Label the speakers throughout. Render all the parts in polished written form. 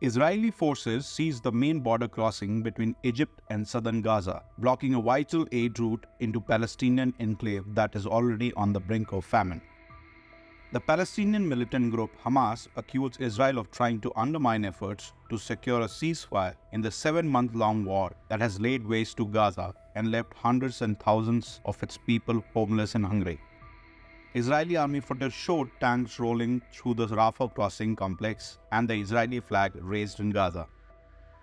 Speaker 1: Israeli forces seized the main border crossing between Egypt and southern Gaza, blocking a vital aid route into Palestinian enclave that is already on the brink of famine. The Palestinian militant group Hamas accused Israel of trying to undermine efforts to secure a ceasefire in the 7-month-long war that has laid waste to Gaza and left hundreds and thousands of its people homeless and hungry. Israeli army footage showed tanks rolling through the Rafah crossing complex and the Israeli flag raised in Gaza.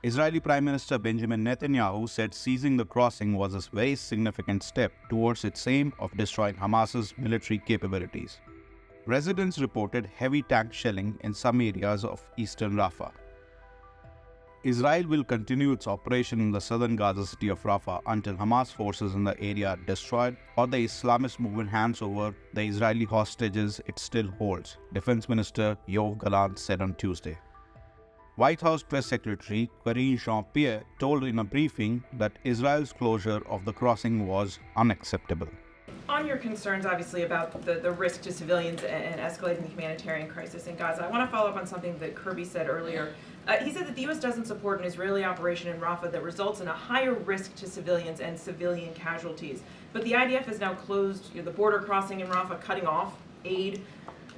Speaker 1: Israeli Prime Minister Benjamin Netanyahu said seizing the crossing was a very significant step towards its aim of destroying Hamas's military capabilities. Residents reported heavy tank shelling in some areas of eastern Rafah. Israel will continue its operation in the southern Gaza city of Rafah until Hamas forces in the area are destroyed or the Islamist movement hands over the Israeli hostages it still holds, Defense Minister Yoav Gallant said on Tuesday. White House Press Secretary Karine Jean-Pierre told in a briefing that Israel's closure of the crossing was unacceptable.
Speaker 2: On your concerns, obviously, about the risk to civilians and escalating the humanitarian crisis in Gaza, I want to follow up on something that Kirby said earlier. He said that the U.S. doesn't support an Israeli operation in Rafah that results in a higher risk to civilians and civilian casualties. But the IDF has now closed the border crossing in Rafah, cutting off aid.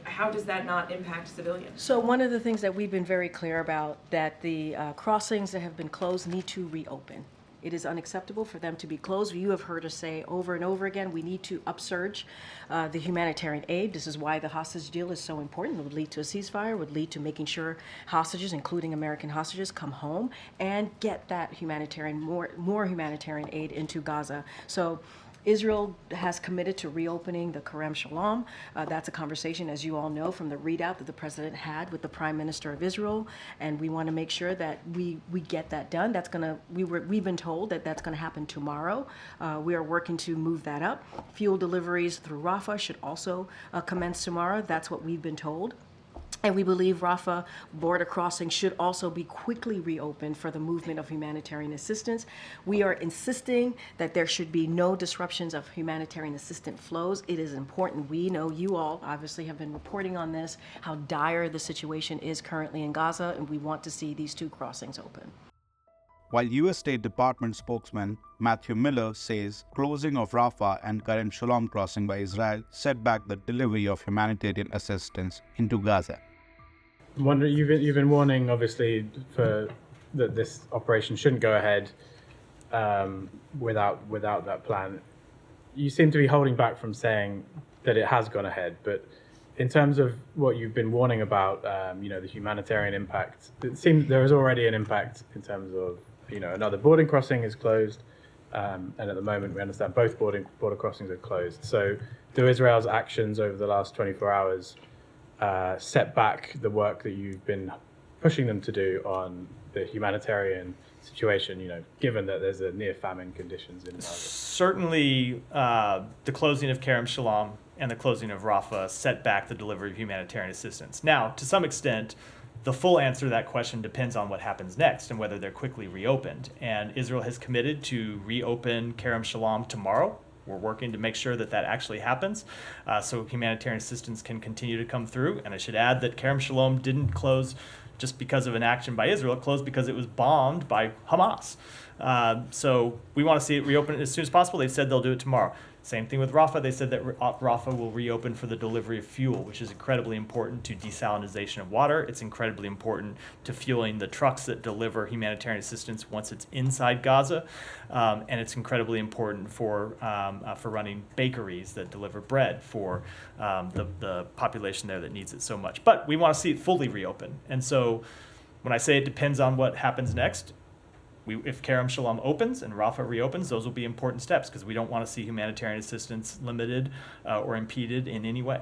Speaker 2: How does that not impact civilians?
Speaker 3: So one of the things that we've been very clear about, that the crossings that have been closed need to reopen. It is unacceptable for them to be closed. You have heard us say over and over again, we need to upsurge the humanitarian aid. This is why the hostage deal is so important. It would lead to a ceasefire, would lead to making sure hostages, including American hostages, come home and get that humanitarian, more humanitarian aid into Gaza. So Israel has committed to reopening the Kerem Shalom. That's a conversation, as you all know, from the readout that the president had with the Prime Minister of Israel, and we want to make sure that we get that done. We've been told that that's going to happen tomorrow. We are working to move that up. Fuel deliveries through Rafah should also commence tomorrow. That's what we've been told. And we believe Rafah border crossing should also be quickly reopened for the movement of humanitarian assistance. We are insisting that there should be no disruptions of humanitarian assistance flows. It is important. We know you all obviously have been reporting on this, how dire the situation is currently in Gaza, and we want to see these two crossings open.
Speaker 1: While U.S. State Department spokesman Matthew Miller says closing of Rafah and Kerem Shalom crossing by Israel set back the delivery of humanitarian assistance into Gaza.
Speaker 4: You've been warning, obviously, for that this operation shouldn't go ahead without that plan. You seem to be holding back from saying that it has gone ahead, but in terms of what you've been warning about, the humanitarian impact, it seems there is already an impact in terms of, another border crossing is closed, and at the moment we understand both border crossings are closed. So do Israel's actions over the last 24 hours set back the work that you've been pushing them to do on the humanitarian situation, given that there's a near famine conditions in Gaza?
Speaker 5: Certainly, the closing of Kerem Shalom and the closing of Rafah set back the delivery of humanitarian assistance. Now, to some extent, the full answer to that question depends on what happens next and whether they're quickly reopened. And Israel has committed to reopen Kerem Shalom tomorrow. We're working to make sure that that actually happens so humanitarian assistance can continue to come through. And I should add that Kerem Shalom didn't close just because of an action by Israel. It closed because it was bombed by Hamas. So we want to see it reopen as soon as possible. They've said they'll do it tomorrow. Same thing with Rafah. They said that Rafah will reopen for the delivery of fuel, which is incredibly important to desalinization of water. It's incredibly important to fueling the trucks that deliver humanitarian assistance once it's inside Gaza. And it's incredibly important for running bakeries that deliver bread for the population there that needs it so much. But we want to see it fully reopen. And so when I say it depends on what happens next, if Kerem Shalom opens and Rafah reopens, those will be important steps because we don't want to see humanitarian assistance limited or impeded in any way.